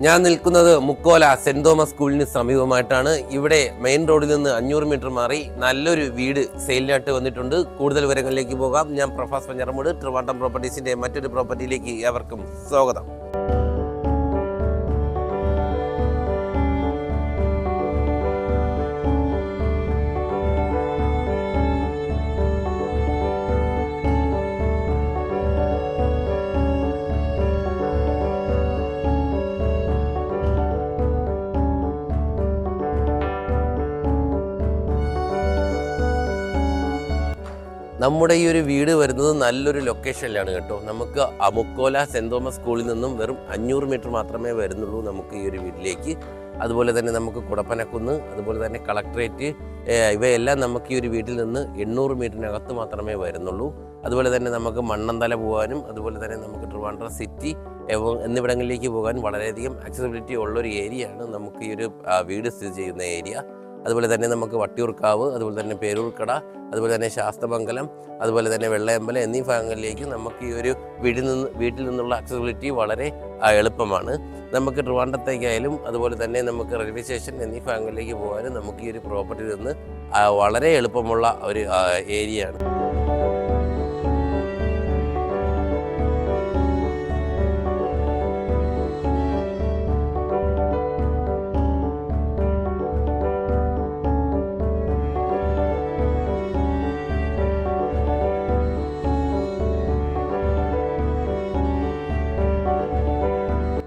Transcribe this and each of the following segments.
ഞാൻ നിൽക്കുന്നത് Mukkola saint Thomas സ്കൂളിന് സമീപമായിട്ടാണ്. ഇവിടെ മെയിൻ റോഡിൽ നിന്ന് 500 മീറ്റർ മാറി നല്ലൊരു വീട് സെയിലിനായിട്ട് വന്നിട്ടുണ്ട്. കൂടുതൽ വിവരങ്ങളിലേക്ക് പോകാം. ഞാൻ പ്രഭാസ് പഞ്ഞറമൂട്, ട്രിവാൻഡ്രം പ്രോപ്പർട്ടീസിന്റെ മറ്റൊരു പ്രോപ്പർട്ടിയിലേക്ക് ഏവർക്കും സ്വാഗതം. നമ്മുടെ ഈ ഒരു വീട് വരുന്നത് നല്ലൊരു ലൊക്കേഷനിലാണ് കേട്ടോ. നമുക്ക് മുക്കോല സെന്റ് തോമസ് സ്കൂളിൽ നിന്നും വെറും 500 മീറ്റർ മാത്രമേ വരുന്നുള്ളൂ നമുക്ക് ഈ ഒരു വീട്ടിലേക്ക്. അതുപോലെ തന്നെ നമുക്ക് കുടപ്പനക്കുന്ന്, അതുപോലെ തന്നെ കളക്ട്രേറ്റ്, ഇവയെല്ലാം നമുക്ക് ഈ ഒരു വീട്ടിൽ നിന്ന് 800 മീറ്ററിനകത്ത് മാത്രമേ വരുന്നുള്ളൂ. അതുപോലെ തന്നെ നമുക്ക് മണ്ണന്തല പോകാനും, അതുപോലെ തന്നെ നമുക്ക് ട്രിവാൻഡ്രം സിറ്റി എന്നിവിടങ്ങളിലേക്ക് പോകാൻ വളരെയധികം ആക്സസിബിലിറ്റി ഉള്ളൊരു ഏരിയയാണ് നമുക്ക് ഈ ഒരു വീട് സ്ഥിതി ചെയ്യുന്ന ഏരിയ. അതുപോലെ തന്നെ നമുക്ക് വട്ടിയൂർക്കാവ്, അതുപോലെ തന്നെ പേരൂർക്കട, അതുപോലെ തന്നെ ശാസ്തമംഗലം, അതുപോലെ തന്നെ വെള്ളയമ്പലം എന്നീ ഭാഗങ്ങളിലേക്ക് നമുക്ക് ഈ ഒരു വീട്ടിൽ നിന്നുള്ള ആക്സസിബിലിറ്റി വളരെ എളുപ്പമാണ്. നമുക്ക് ട്രിവാൻഡ്രത്തേക്കായാലും അതുപോലെ തന്നെ നമുക്ക് റെയിൽവേ സ്റ്റേഷൻ എന്നീ ഭാഗങ്ങളിലേക്ക് പോകാനും നമുക്ക് ഈ ഒരു പ്രോപ്പർട്ടിയിൽ നിന്ന് വളരെ എളുപ്പമുള്ള ഒരു ഏരിയയാണ്.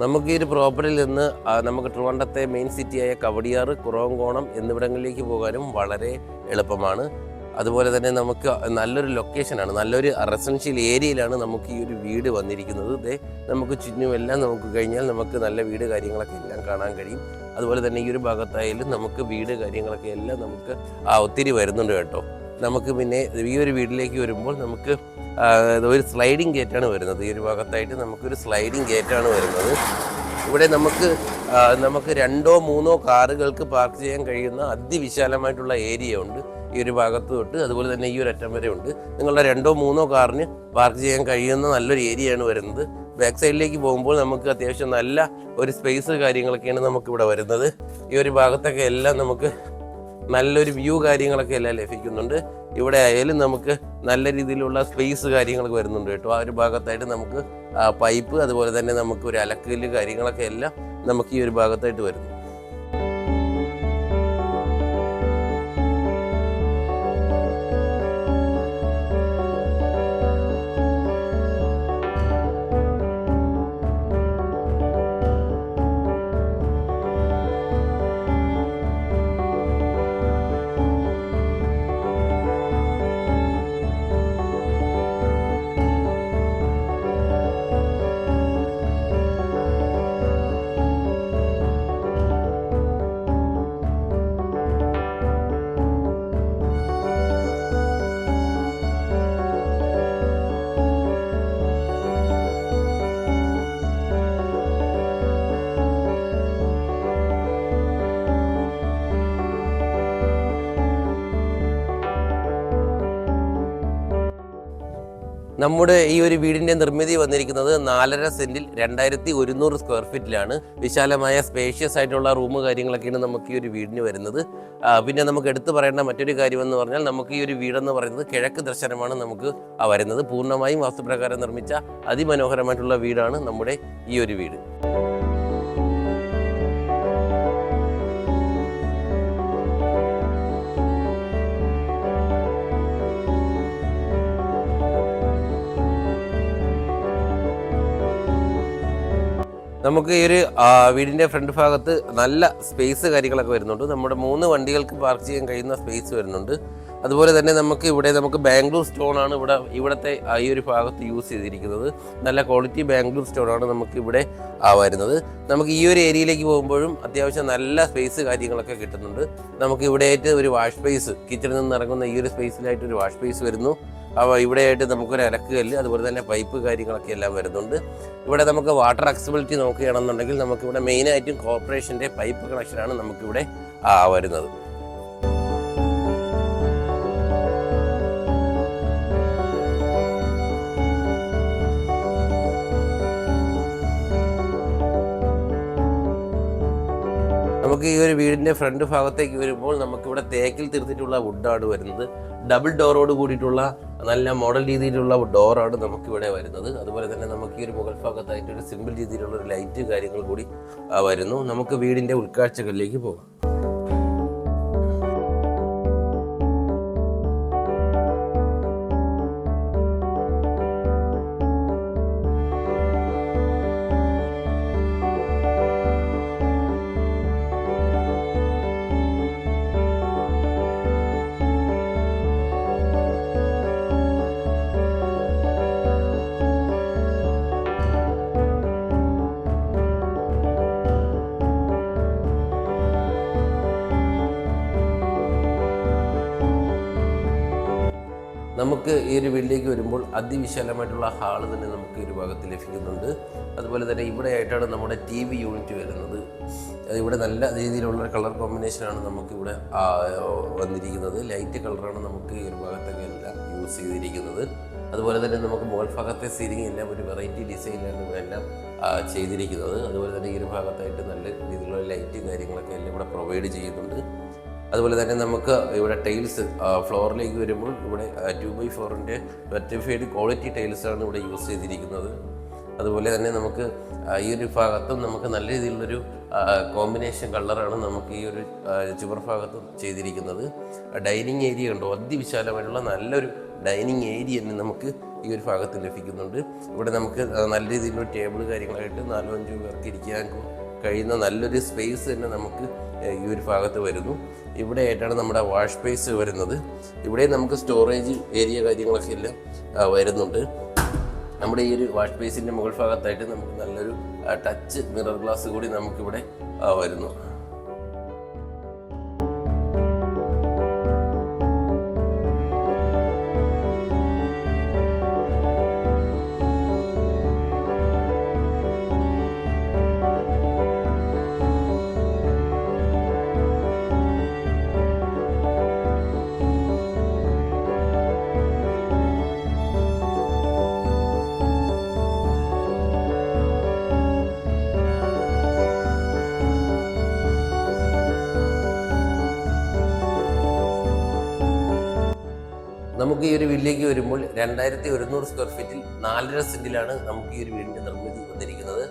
നമുക്ക് ഈ ഒരു പ്രോപ്പർട്ടിയിൽ നിന്ന് നമുക്ക് ട്രിവാൻഡ്രത്തെ മെയിൻ സിറ്റിയായ കവടിയാറ്, കുറവങ്കോണം എന്നിവിടങ്ങളിലേക്ക് പോകാനും വളരെ എളുപ്പമാണ്. അതുപോലെ തന്നെ നമുക്ക് നല്ലൊരു ലൊക്കേഷനാണ്, നല്ലൊരു റെസിഡൻഷ്യൽ ഏരിയയിലാണ് നമുക്ക് ഈ ഒരു വീട് വന്നിരിക്കുന്നത്. നമുക്ക് ചുറ്റുമെല്ലാം നമുക്ക് കഴിഞ്ഞാൽ നമുക്ക് നല്ല വീട് കാര്യങ്ങളൊക്കെ എല്ലാം കാണാൻ കഴിയും. അതുപോലെ തന്നെ ഈ ഒരു ഭാഗത്തായാലും നമുക്ക് വീട് കാര്യങ്ങളൊക്കെ എല്ലാം നമുക്ക് ഒത്തിരി വരുന്നുണ്ട് കേട്ടോ. നമുക്ക് പിന്നെ ഈ ഒരു വീട്ടിലേക്ക് വരുമ്പോൾ നമുക്ക് ഒരു സ്ലൈഡിങ് ഗേറ്റാണ് വരുന്നത്. ഈ ഒരു ഭാഗത്തായിട്ട് നമുക്കൊരു സ്ലൈഡിങ് ഗേറ്റാണ് വരുന്നത്. ഇവിടെ നമുക്ക് 2-3 കാറുകൾക്ക് പാർക്ക് ചെയ്യാൻ കഴിയുന്ന അതിവിശാലമായിട്ടുള്ള ഏരിയ ഉണ്ട് ഈ ഒരു ഭാഗത്ത് തൊട്ട്. അതുപോലെ തന്നെ ഈ ഒരു അറ്റം വരെ ഉണ്ട്. നിങ്ങളുടെ 2-3 കാറിന് പാർക്ക് ചെയ്യാൻ കഴിയുന്ന നല്ലൊരു ഏരിയയാണ് വരുന്നത്. ബാക്ക് സൈഡിലേക്ക് പോകുമ്പോൾ നമുക്ക് അത്യാവശ്യം നല്ല ഒരു സ്പേസ് കാര്യങ്ങളൊക്കെയാണ് നമുക്കിവിടെ വരുന്നത്. ഈ ഒരു ഭാഗത്തൊക്കെ എല്ലാം നമുക്ക് നല്ലൊരു വ്യൂ കാര്യങ്ങളൊക്കെ എല്ലാം ലഭിക്കുന്നുണ്ട്. ഇവിടെ ആയാലും നമുക്ക് നല്ല രീതിയിലുള്ള സ്പേസ് കാര്യങ്ങളൊക്കെ വരുന്നുണ്ട് കേട്ടോ. ആ ഒരു ഭാഗത്തായിട്ട് നമുക്ക് പൈപ്പ്, അതുപോലെ തന്നെ നമുക്ക് ഒരു അലക്കല് കാര്യങ്ങളൊക്കെ എല്ലാം നമുക്ക് ഈ ഒരു ഭാഗത്തായിട്ട് വരുന്നു. നമ്മുടെ ഈ ഒരു വീടിൻ്റെ നിർമ്മിതി വന്നിരിക്കുന്നത് 4.5 സെൻറ്റിൽ 2100 സ്ക്വയർ ഫീറ്റിലാണ്. വിശാലമായ സ്പേഷ്യസ് ആയിട്ടുള്ള റൂം കാര്യങ്ങളൊക്കെയാണ് നമുക്ക് ഈ ഒരു വീടിന് വരുന്നത്. പിന്നെ നമുക്ക് എടുത്തു പറയേണ്ട മറ്റൊരു കാര്യമെന്ന് പറഞ്ഞാൽ നമുക്ക് ഈ ഒരു വീടെന്ന് പറയുന്നത് കിഴക്ക് ദർശനമാണ് നമുക്ക് വരുന്നത്. പൂർണ്ണമായും വാസ്തുപ്രകാരം നിർമ്മിച്ച അതിമനോഹരമായിട്ടുള്ള വീടാണ് നമ്മുടെ ഈ ഒരു വീട്. നമുക്ക് ഈ ഒരു വീടിൻ്റെ ഫ്രണ്ട് ഭാഗത്ത് നല്ല സ്പേസ് കാര്യങ്ങളൊക്കെ വരുന്നുണ്ട്. നമ്മുടെ 3 വണ്ടികൾക്ക് പാർക്ക് ചെയ്യാൻ കഴിയുന്ന സ്പേസ് വരുന്നുണ്ട്. അതുപോലെ തന്നെ നമുക്ക് ബാംഗ്ലൂർ സ്റ്റോണാണ് ഇവിടുത്തെ ഈ ഒരു ഭാഗത്ത് യൂസ് ചെയ്തിരിക്കുന്നത്. നല്ല ക്വാളിറ്റി ബാംഗ്ലൂർ സ്റ്റോണാണ് നമുക്ക് ഇവിടെ വരുന്നത്. നമുക്ക് ഈ ഒരു ഏരിയയിലേക്ക് പോകുമ്പോഴും അത്യാവശ്യം നല്ല സ്പേസ് കാര്യങ്ങളൊക്കെ കിട്ടുന്നുണ്ട്. നമുക്ക് ഇവിടെയായിട്ട് ഒരു വാഷ് സ്പേസ്, കിച്ചണിൽ നിന്ന് ഇറങ്ങുന്ന ഈ ഒരു സ്പേസിലായിട്ട് ഒരു വാഷ് സ്പേസ് വരുന്നു. ഇവിടെയായിട്ട് നമുക്കൊരു അലക്കുകല്ല്, അതുപോലെ തന്നെ പൈപ്പ് കാര്യങ്ങളൊക്കെ എല്ലാം വരുന്നുണ്ട്. ഇവിടെ നമുക്ക് വാട്ടർ അക്സസിബിലിറ്റി നോക്കുകയാണെന്നുണ്ടെങ്കിൽ നമുക്കിവിടെ മെയിനായിട്ടും കോർപ്പറേഷൻ്റെ പൈപ്പ് കണക്ഷനാണ് നമുക്കിവിടെ വരുന്നത്. നമുക്ക് ഈ ഒരു വീടിൻ്റെ ഫ്രണ്ട് ഭാഗത്തേക്ക് വരുമ്പോൾ നമുക്കിവിടെ തേക്കിൽ തീർത്തിട്ടുള്ള വുഡാണ് വരുന്നത്. ഡബിൾ ഡോറോട് കൂടിയിട്ടുള്ള നല്ല മോഡൽ രീതിയിലുള്ള ഡോറാണ് നമുക്കിവിടെ വരുന്നത്. അതുപോലെ തന്നെ നമുക്ക് ഈ ഒരു മുകൾ ഭാഗത്തായിട്ട് ഒരു സിമ്പിൾ രീതിയിലുള്ള ഒരു ലൈറ്റ് കാര്യങ്ങൾ കൂടി വരുന്നു. നമുക്ക് വീടിൻ്റെ ഉൾക്കാഴ്ചകളിലേക്ക് പോകാം. നമുക്ക് ഈ ഒരു വീട്ടിലേക്ക് വരുമ്പോൾ അതിവിശാലമായിട്ടുള്ള ഹാള് തന്നെ നമുക്ക് ഈ ഒരു ഭാഗത്ത് ലഭിക്കുന്നുണ്ട്. അതുപോലെ തന്നെ ഇവിടെ ആയിട്ടാണ് നമ്മുടെ TV യൂണിറ്റ് വരുന്നത്. ഇവിടെ നല്ല രീതിയിലുള്ള കളർ കോമ്പിനേഷനാണ് നമുക്കിവിടെ വന്നിരിക്കുന്നത്. ലൈറ്റ് കളറാണ് നമുക്ക് ഈ ഒരു ഭാഗത്തൊക്കെ എല്ലാം യൂസ് ചെയ്തിരിക്കുന്നത്. അതുപോലെ തന്നെ നമുക്ക് മുകൾ ഭാഗത്തെ സീലിംഗ് എല്ലാം ഒരു വെറൈറ്റി ഡിസൈനിലാണ് ഇവിടെ എല്ലാം ചെയ്തിരിക്കുന്നത്. അതുപോലെ തന്നെ ഈ ഒരു ഭാഗത്തായിട്ട് നല്ല രീതിയിലുള്ള ലൈറ്റും കാര്യങ്ങളൊക്കെ എല്ലാം ഇവിടെ പ്രൊവൈഡ് ചെയ്യുന്നുണ്ട്. അതുപോലെ തന്നെ നമുക്ക് ഇവിടെ ടൈൽസ് ഫ്ലോറിലേക്ക് വരുമ്പോൾ ഇവിടെ 2x4 വെർട്ടിഫൈഡ് ക്വാളിറ്റി ടൈൽസാണ് ഇവിടെ യൂസ് ചെയ്തിരിക്കുന്നത്. അതുപോലെ തന്നെ നമുക്ക് ഈ ഒരു ഭാഗത്തും നമുക്ക് നല്ല രീതിയിലുള്ളൊരു കോമ്പിനേഷൻ കളറാണ് നമുക്ക് ഈ ഒരു ചുവർ ഭാഗത്തും ചെയ്തിരിക്കുന്നത്. ഡൈനിങ് ഏരിയ ഉണ്ടോ, അതിവിശാലമായിട്ടുള്ള നല്ലൊരു ഡൈനിങ് ഏരിയ തന്നെ നമുക്ക് ഈ ഒരു ഭാഗത്ത് ലഭിക്കുന്നുണ്ട്. ഇവിടെ നമുക്ക് നല്ല രീതിയിലുള്ള ടേബിൾ കാര്യങ്ങളായിട്ട് 4-5 പേർക്ക് ഇരിക്കാൻ കഴിയുന്ന നല്ലൊരു സ്പേസ് തന്നെ നമുക്ക് ഈ ഒരു ഭാഗത്ത് വരുന്നു. ഇവിടെ ആയിട്ടാണ് നമ്മുടെ വാഷ് സ്പേസ് വരുന്നത്. ഇവിടെ നമുക്ക് സ്റ്റോറേജ് ഏരിയ കാര്യങ്ങളൊക്കെ എല്ലാം വരുന്നുണ്ട്. നമ്മുടെ ഈ ഒരു വാഷ് സ്പേസിൻ്റെ മുകൾ ഭാഗത്തായിട്ട് നമുക്ക് നല്ലൊരു ടച്ച് മിറർ ഗ്ലാസ് കൂടി നമുക്കിവിടെ വരുന്നു. നമുക്ക് ഈ ഒരു വീട്ടിലേക്ക് വരുമ്പോൾ 2100 സ്ക്വയർ ഫീറ്റിൽ 4.5 സെന്റിലാണ് നമുക്ക് ഈ ഒരു വീടിന്റെ നിർമ്മിതി വന്നിരിക്കുന്നത്.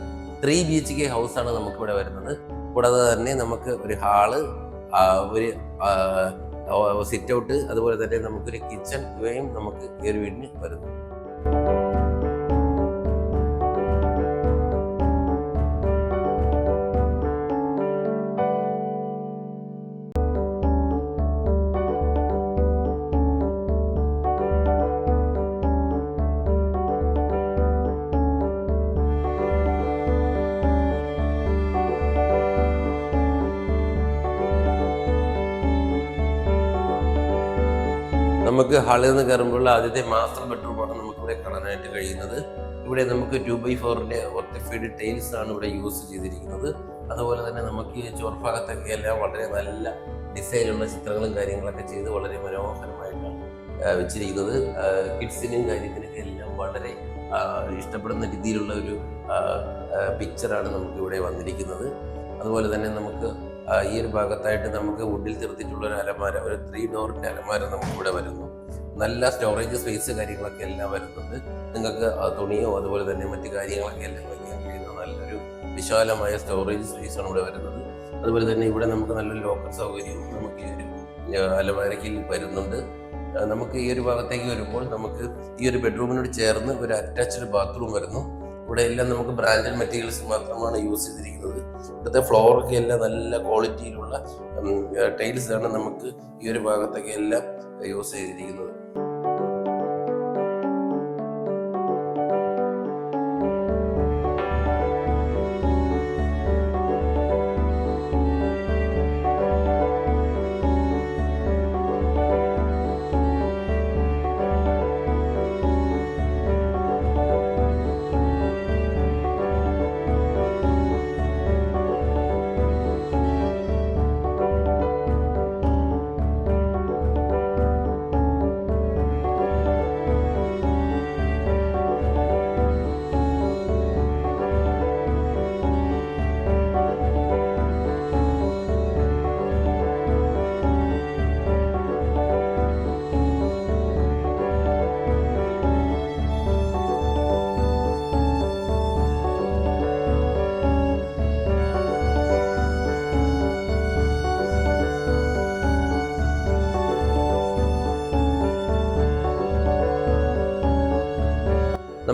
3 BHK ഹൗസാണ് നമുക്കിവിടെ വരുന്നത്. കൂടാതെ തന്നെ നമുക്ക് ഒരു ഹാള്, ഒരു സിറ്റ് ഔട്ട്, അതുപോലെ തന്നെ നമുക്കൊരു കിച്ചൺ ഇവയും നമുക്ക് ഈ ഒരു വീടിന് വരുന്നു. നമുക്ക് ഹാളിൽ നിന്ന് കയറുമ്പോഴുള്ള ആദ്യത്തെ മാസ്റ്റർ ബെഡ്റൂമാണ് നമുക്കിവിടെ കാണാനായിട്ട് കഴിയുന്നത്. ഇവിടെ നമുക്ക് 2x4 വെർട്ടിഫൈഡ് ടൈൽസ് ആണ് ഇവിടെ യൂസ് ചെയ്തിരിക്കുന്നത്. അതുപോലെ തന്നെ നമുക്ക് ഈ ചോർഭാഗത്തൊക്കെ എല്ലാം വളരെ നല്ല ഡിസൈനുള്ള ചിത്രങ്ങളും കാര്യങ്ങളൊക്കെ ചെയ്ത് വളരെ മനോഹരമായിട്ടാണ് വെച്ചിരിക്കുന്നത്. കിഡ്സിനും കാര്യത്തിനൊക്കെ എല്ലാം വളരെ ഇഷ്ടപ്പെടുന്ന രീതിയിലുള്ള ഒരു പിക്ചറാണ് നമുക്കിവിടെ വന്നിരിക്കുന്നത്. അതുപോലെ തന്നെ നമുക്ക് ഈ ഒരു ഭാഗത്തായിട്ട് നമുക്ക് വുഡിൽ തീർത്തിട്ടുള്ള ഒരു അലമാര, ഒരു 3 ഡോറിൻ്റെ അലമാര നമുക്കിവിടെ വരുന്നു. നല്ല സ്റ്റോറേജ് സ്പേസ് കാര്യങ്ങളൊക്കെ എല്ലാം വരുന്നുണ്ട്. നിങ്ങൾക്ക് തുണിയോ അതുപോലെ തന്നെ മറ്റു കാര്യങ്ങളൊക്കെ എല്ലാം വയ്ക്കാൻ കഴിയുന്ന നല്ലൊരു വിശാലമായ സ്റ്റോറേജ് സ്പേസാണ് ഇവിടെ വരുന്നത്. അതുപോലെ തന്നെ ഇവിടെ നമുക്ക് നല്ലൊരു ലോക്കർ സൗകര്യവും നമുക്ക് ഈ ഒരു അലമാരയ്ക്ക് വരുന്നുണ്ട്. നമുക്ക് ഈ ഒരു ഭാഗത്തേക്ക് വരുമ്പോൾ നമുക്ക് ഈ ഒരു ബെഡ്റൂമിനോട് ചേർന്ന് ഒരു അറ്റാച്ച്ഡ് ബാത്റൂം വരുന്നു. ഇവിടെ എല്ലാം നമുക്ക് ബ്രാൻഡഡ് മെറ്റീരിയൽസ് മാത്രമാണ് യൂസ് ചെയ്തിരിക്കുന്നത്. ഇവിടുത്തെ ഫ്ലോറൊക്കെ എല്ലാം നല്ല ക്വാളിറ്റിയിലുള്ള ടൈൽസ് ആണ് നമുക്ക് ഈ ഒരു ഭാഗത്തൊക്കെ എല്ലാം യൂസ് ചെയ്തിരിക്കുന്നത്.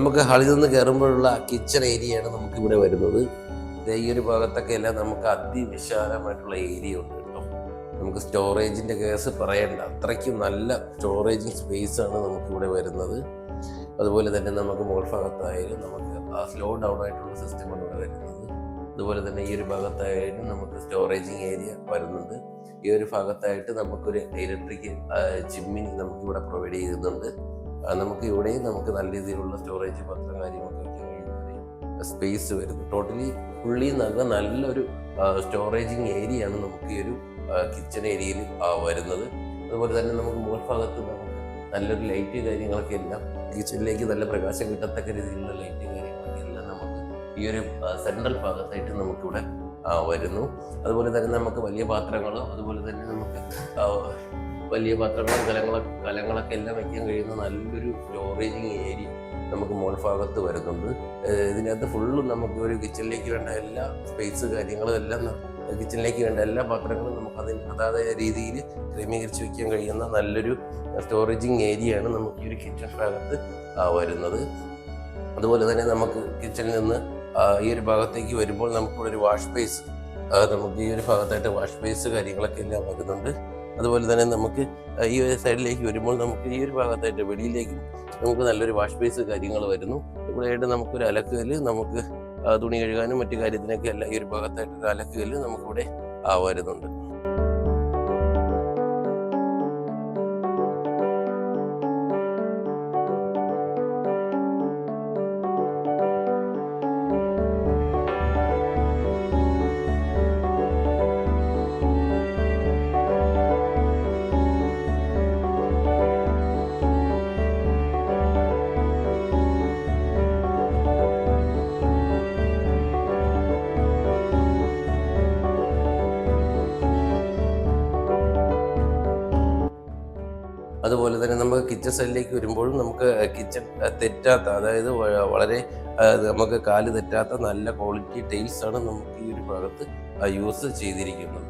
നമുക്ക് ഹാളിൽ നിന്ന് കയറുമ്പോഴുള്ള കിച്ചൺ ഏരിയയാണ് നമുക്ക് ഇവിടെ വരുന്നത്. ഈ ഒരു ഭാഗത്തൊക്കെ എല്ലാം നമുക്ക് അതിവിശാലമായിട്ടുള്ള ഏരിയ ഉണ്ട് കേട്ടോ. നമുക്ക് സ്റ്റോറേജിൻ്റെ കേസ് പറയേണ്ട, അത്രയ്ക്കും നല്ല സ്റ്റോറേജിങ് സ്പേസ് ആണ് നമുക്കിവിടെ വരുന്നത്. അതുപോലെ തന്നെ നമുക്ക് മുകൾ ഭാഗത്തായാലും നമുക്ക് സ്ലോ ഡൗൺ ആയിട്ടുള്ള സിസ്റ്റമാണ് ഇവിടെ വരുന്നത്. അതുപോലെ തന്നെ ഈ ഒരു ഭാഗത്തായാലും നമുക്ക് സ്റ്റോറേജിങ് ഏരിയ വരുന്നുണ്ട്. ഈ ഒരു ഭാഗത്തായിട്ട് നമുക്കൊരു ഇലക്ട്രിക് ചിമ്മിനി നമുക്കിവിടെ പ്രൊവൈഡ് ചെയ്യുന്നുണ്ട്. നമുക്ക് ഇവിടെയും നമുക്ക് നല്ല രീതിയിലുള്ള സ്റ്റോറേജ് പത്രം കാര്യങ്ങളൊക്കെ വയ്ക്കാൻ കഴിയുന്ന സ്പേസ് വരുന്നു. ടോട്ടലി ഫുള്ളി നല്ലൊരു സ്റ്റോറേജിങ് ഏരിയയാണ് നമുക്ക് ഈ ഒരു കിച്ചൺ ഏരിയയിൽ വരുന്നത്. അതുപോലെ തന്നെ നമുക്ക് മുകൾ ഭാഗത്ത് നമുക്ക് നല്ലൊരു ലൈറ്റ് കാര്യങ്ങളൊക്കെ എല്ലാം കിച്ചണിലേക്ക് നല്ല പ്രകാശം കിട്ടത്തക്ക രീതിയിലുള്ള ലൈറ്റ് കാര്യങ്ങളൊക്കെ എല്ലാം നമുക്ക് ഈ ഒരു സെൻട്രൽ ഭാഗത്തായിട്ട് നമുക്കിവിടെ വരുന്നു. അതുപോലെ തന്നെ നമുക്ക് വലിയ പാത്രങ്ങളോ അതുപോലെ തന്നെ നമുക്ക് വലിയ പാത്രങ്ങളും കലങ്ങളൊക്കെ എല്ലാം വയ്ക്കാൻ കഴിയുന്ന നല്ലൊരു സ്റ്റോറേജിങ് ഏരിയ നമുക്ക് മുകൾ ഭാഗത്ത് വരുന്നുണ്ട്. ഇതിനകത്ത് ഫുള്ളും നമുക്ക് ഒരു കിച്ചണിലേക്ക് വേണ്ട എല്ലാ സ്പേസ് കാര്യങ്ങളും എല്ലാം കിച്ചണിലേക്ക് വേണ്ട എല്ലാ പാത്രങ്ങളും നമുക്ക് അതായ രീതിയിൽ ക്രമീകരിച്ച് വയ്ക്കാൻ കഴിയുന്ന നല്ലൊരു സ്റ്റോറേജിങ് ഏരിയയാണ് നമുക്ക് ഈ ഒരു കിച്ചൺ ഭാഗത്ത് വരുന്നത്. അതുപോലെ തന്നെ നമുക്ക് കിച്ചണിൽ നിന്ന് ഈ ഒരു ഭാഗത്തേക്ക് വരുമ്പോൾ നമുക്കിവിടെ ഒരു വാഷ് ബേസ്, നമുക്ക് ഈ ഒരു ഭാഗത്തായിട്ട് വാഷ് ബേസ് കാര്യങ്ങളൊക്കെ എല്ലാം വരുന്നുണ്ട്. അതുപോലെ തന്നെ നമുക്ക് ഈ ഒരു സൈഡിലേക്ക് വരുമ്പോൾ നമുക്ക് ഈ ഒരു ഭാഗത്തായിട്ട് വെളിയിലേക്കും നമുക്ക് നല്ലൊരു വാഷ് ബേസ് കാര്യങ്ങൾ വരുന്നു. ഇവിടെയായിട്ട് നമുക്കൊരു അലക്കുകല്ല്, നമുക്ക് തുണി കഴുകാനും മറ്റു കാര്യത്തിനൊക്കെ എല്ലാം ഈ ഒരു ഭാഗത്തായിട്ട് അലക്കുകല്ല് നമുക്കിവിടെ വരുന്നുണ്ട്. അതുപോലെ തന്നെ നമുക്ക് കിച്ചൺ സൈഡിലേക്ക് വരുമ്പോഴും നമുക്ക് കിച്ചൺ തെറ്റാത്ത, അതായത് വളരെ നമുക്ക് കാല് തെറ്റാത്ത നല്ല ക്വാളിറ്റി ടൈൽസ് ആണ് നമുക്ക് ഈ ഒരു ഭാഗത്ത് യൂസ് ചെയ്തിരിക്കുന്നത്.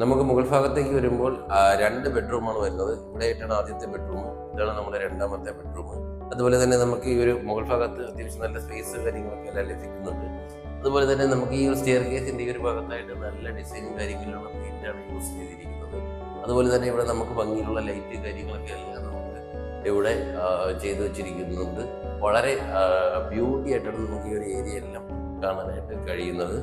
നമുക്ക് മുകൾ ഭാഗത്തേക്ക് വരുമ്പോൾ 2 ബെഡ്റൂമാണ് വരുന്നത്. ഇവിടെയായിട്ടാണ് ആദ്യത്തെ ബെഡ്റൂം, ഇതാണ് നമ്മുടെ രണ്ടാമത്തെ ബെഡ്റൂം. അതുപോലെ തന്നെ നമുക്ക് ഈ ഒരു മുകൾ ഭാഗത്ത് അത്യാവശ്യം നല്ല സ്പേസ് കാര്യങ്ങളൊക്കെ എല്ലാം ലഭിക്കുന്നുണ്ട്. അതുപോലെ തന്നെ നമുക്ക് ഈ ഒരു സ്റ്റെയർ കേസിൻ്റെ ഈ ഒരു ഭാഗത്തായിട്ട് നല്ല ഡിസൈനും കാര്യങ്ങളിലുള്ള പെയിന്റാണ് യൂസ് ചെയ്തിരിക്കുന്നത്. അതുപോലെ തന്നെ ഇവിടെ നമുക്ക് ഭംഗിയിലുള്ള ലൈറ്റ് കാര്യങ്ങളൊക്കെ എല്ലാം നമുക്ക് ഇവിടെ ചെയ്തു വെച്ചിരിക്കുന്നുണ്ട്. വളരെ ബ്യൂട്ടി ആയിട്ടാണ് നമുക്ക് ഈ ഒരു ഏരിയ എല്ലാം കാണാനായിട്ട് കഴിയുന്നത്.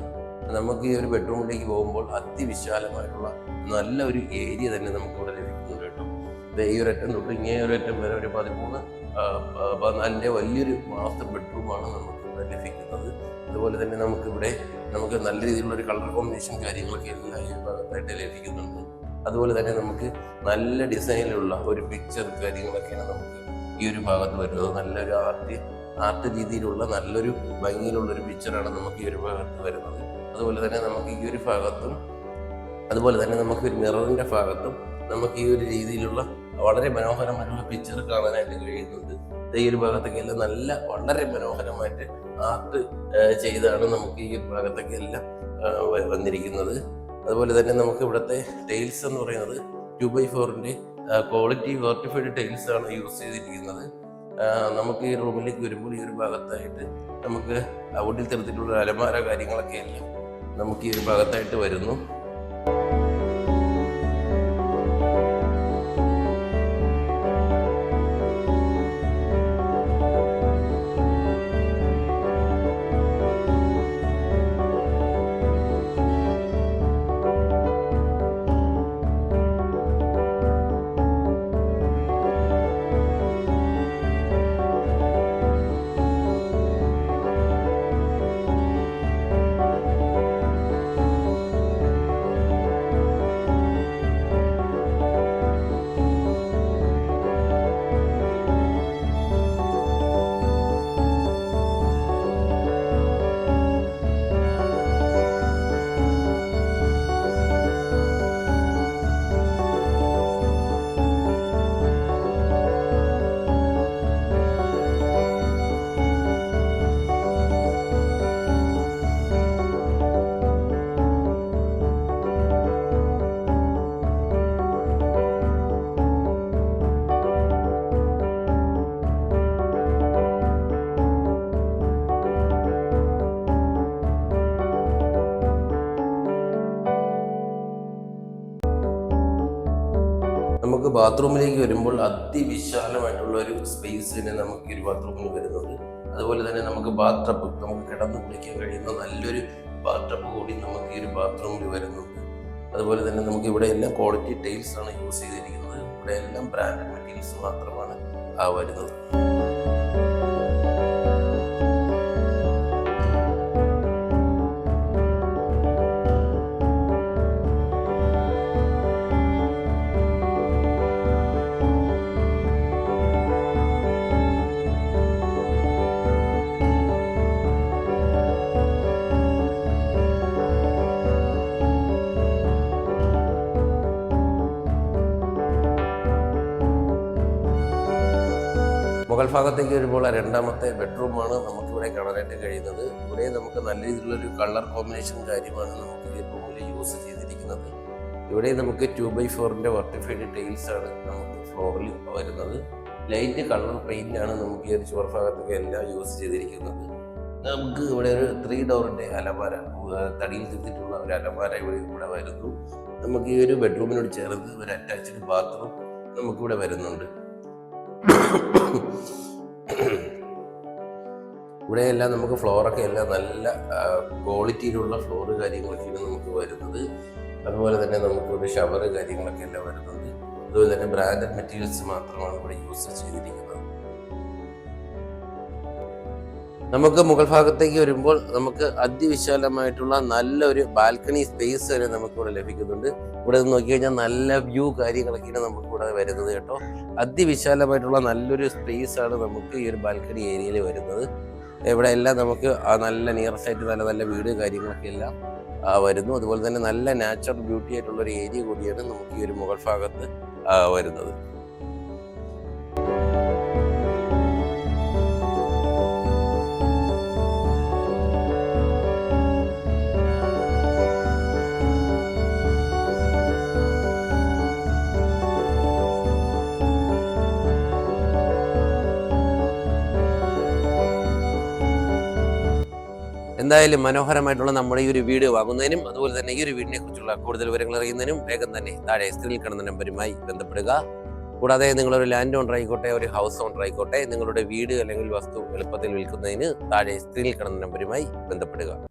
നമുക്ക് ഈ ഒരു ബെഡ്റൂമിലേക്ക് പോകുമ്പോൾ അതിവിശാലമായിട്ടുള്ള നല്ലൊരു ഏരിയ തന്നെ നമുക്ക് ഇവിടെ ലഭിക്കുന്നുണ്ട് കേട്ടോ. ഈ ഒരു അറ്റം തൊട്ട് ഇങ്ങേ ഒരു അറ്റം വരെ ഒരു 13-14 വലിയൊരു മാസ്റ്റർ ബെഡ്റൂമാണ് നമുക്ക് ഇവിടെ ലഭിക്കുന്നത്. അതുപോലെ തന്നെ നമുക്ക് നല്ല രീതിയിലുള്ള ഒരു കളർ കോമ്പിനേഷൻ കാര്യങ്ങളൊക്കെ എല്ലാം ഈ ഭാഗത്തായിട്ട് ലഭിക്കുന്നുണ്ട്. അതുപോലെ തന്നെ നമുക്ക് നല്ല ഡിസൈനിലുള്ള ഒരു പിക്ചർ കാര്യങ്ങളൊക്കെയാണ് നമുക്ക് ഈ ഒരു ഭാഗത്ത് വരുന്നത്. നല്ലൊരു ആർട്ട് രീതിയിലുള്ള നല്ലൊരു ഭംഗിയിലുള്ളൊരു പിക്ചറാണ് നമുക്ക് ഈ ഒരു ഭാഗത്ത് വരുന്നത്. അതുപോലെ തന്നെ നമുക്ക് ഈ ഒരു ഭാഗത്തും അതുപോലെ തന്നെ നമുക്ക് ഒരു മിററിൻ്റെ ഭാഗത്തും നമുക്ക് ഈ ഒരു രീതിയിലുള്ള വളരെ മനോഹരമായിട്ടുള്ള പിക്ചർ കാണാനായിട്ട് കഴിയുന്നുണ്ട്. ഈ ഒരു ഭാഗത്തൊക്കെ എല്ലാം വളരെ മനോഹരമായിട്ട് ആർട്ട് ചെയ്താണ് നമുക്ക് ഈ ഒരു ഭാഗത്തൊക്കെ എല്ലാം വന്നിരിക്കുന്നത്. അതുപോലെ തന്നെ നമുക്ക് ഇവിടുത്തെ ടൈൽസ് എന്ന് പറയുന്നത് 2x4 ക്വാളിറ്റി വെർട്ടിഫൈഡ് ടൈൽസ് ആണ് യൂസ് ചെയ്തിരിക്കുന്നത്. നമുക്ക് ഈ റൂമിലേക്ക് വരുമ്പോൾ ഈ ഒരു ഭാഗത്തായിട്ട് നമുക്ക് വുഡിൽ തരത്തിലുള്ള അലമാര കാര്യങ്ങളൊക്കെ എല്ലാം നമുക്ക് ഈ ഒരു ഭാഗത്തായിട്ട് വരുന്നു. നമുക്ക് ബാത്റൂമിലേക്ക് വരുമ്പോൾ അതിവിശാലമായിട്ടുള്ള ഒരു സ്പേസ് തന്നെ നമുക്ക് ഈ ഒരു ബാത്റൂമിൽ വരുന്നുണ്ട്. അതുപോലെ തന്നെ നമുക്ക് ബാത്ത് ടബ്, നമുക്ക് കിടന്ന് കുളിക്കാൻ കഴിയുന്ന നല്ലൊരു ബാത്ത് ടബ് കൂടി നമുക്ക് ഈ ഒരു ബാത്റൂമിൽ വരുന്നുണ്ട്. അതുപോലെ തന്നെ നമുക്ക് ഇവിടെ എല്ലാം ക്വാളിറ്റി ടൈൽസ് ആണ് യൂസ് ചെയ്തിരിക്കുന്നത്. ഇവിടെ എല്ലാം ബ്രാൻഡഡ് മെറ്റീരിയൽസ് മാത്രമാണ് വരുന്നത്. മുകൾ ഭാഗത്തേക്ക് വരുമ്പോൾ രണ്ടാമത്തെ ബെഡ്റൂമാണ് നമുക്കിവിടെ കാണാനായിട്ട് കഴിയുന്നത്. ഇവിടെ നമുക്ക് നല്ല രീതിയിലുള്ളൊരു കളർ കോമ്പിനേഷൻ കാര്യമാണ് നമുക്ക് ഈ റൂമിൽ യൂസ് ചെയ്തിരിക്കുന്നത്. ഇവിടെ നമുക്ക് 2x4 വർട്ടിഫൈഡ് ടൈൽസ് ആണ് നമുക്ക് ഫ്ലോറിൽ വരുന്നത്. ലൈറ്റ് കളർ പെയിന്റ് ആണ് നമുക്ക് ഈ ഒരു ചുവർ ഭാഗത്തൊക്കെ എല്ലാം യൂസ് ചെയ്തിരിക്കുന്നത്. നമുക്ക് ഇവിടെ ഒരു 3 ഡോറിന്റെ അലമാര, തടിയിൽ തിരിച്ചിട്ടുള്ള ഒരു അലമാര ഇവിടെ വരുന്നു. നമുക്ക് ഈ ഒരു ബെഡ്റൂമിനോട് ചേർന്ന് ഒരു അറ്റാച്ച്ഡ് ബാത്റൂം നമുക്കിവിടെ വരുന്നുണ്ട്. ഇവിടെയെല്ലാം നമുക്ക് ഫ്ലോറൊക്കെ എല്ലാം നല്ല ക്വാളിറ്റിയിലുള്ള ഫ്ലോറ് കാര്യങ്ങളൊക്കെയാണ് നമുക്ക് വരുന്നത്. അതുപോലെ തന്നെ നമുക്കിവിടെ ഷവർ കാര്യങ്ങളൊക്കെ എല്ലാം വരുന്നുണ്ട്. അതുപോലെ തന്നെ ബ്രാൻഡഡ് മെറ്റീരിയൽസ് മാത്രമാണ് ഇവിടെ യൂസ് ചെയ്തിരിക്കുന്നത്. നമുക്ക് മുകൾ ഭാഗത്തേക്ക് വരുമ്പോൾ നമുക്ക് അതിവിശാലമായിട്ടുള്ള നല്ലൊരു ബാൽക്കണി സ്പേസ് വരെ നമുക്കിവിടെ ലഭിക്കുന്നുണ്ട്. ഇവിടെ നിന്ന് നോക്കി കഴിഞ്ഞാൽ നല്ല വ്യൂ കാര്യങ്ങളൊക്കെയാണ് നമുക്കിവിടെ വരുന്നത് കേട്ടോ. അതിവിശാലമായിട്ടുള്ള നല്ലൊരു സ്പേസ് ആണ് നമുക്ക് ഈ ഒരു ബാൽക്കണി ഏരിയയിൽ വരുന്നത്. ഇവിടെ എല്ലാം നമുക്ക് നല്ല നിയറസ്റ്റ് ആയിട്ട് നല്ല നല്ല വീട് കാര്യങ്ങളൊക്കെ എല്ലാം വരുന്നു. അതുപോലെ തന്നെ നല്ല നാച്ചുറൽ ബ്യൂട്ടി ആയിട്ടുള്ള ഒരു ഏരിയ കൂടിയാണ് നമുക്ക് ഈ ഒരു മുകൾ ഭാഗത്ത് വരുന്നത്. എന്തായാലും മനോഹരമായിട്ടുള്ള നമ്മുടെ ഈ ഒരു വീട് വാങ്ങുന്നതിനും അതുപോലെ തന്നെ ഈ ഒരു വീടിനെ കുറിച്ചുള്ള കൂടുതൽ വിവരങ്ങൾ അറിയുന്നതിനും വേഗം തന്നെ താഴെ സ്ക്രീനിൽ കാണുന്ന നമ്പറുമായി ബന്ധപ്പെടുക. കൂടാതെ നിങ്ങളൊരു ലാൻഡ് ഓണർ ആയിക്കോട്ടെ, ഒരു ഹൗസ് ഓണർ ആയിക്കോട്ടെ, നിങ്ങളുടെ വീട് അല്ലെങ്കിൽ വസ്തു എളുപ്പത്തിൽ വിൽക്കുന്നതിന് താഴെ സ്ക്രീനിൽ കാണുന്ന നമ്പറുമായി ബന്ധപ്പെടുക.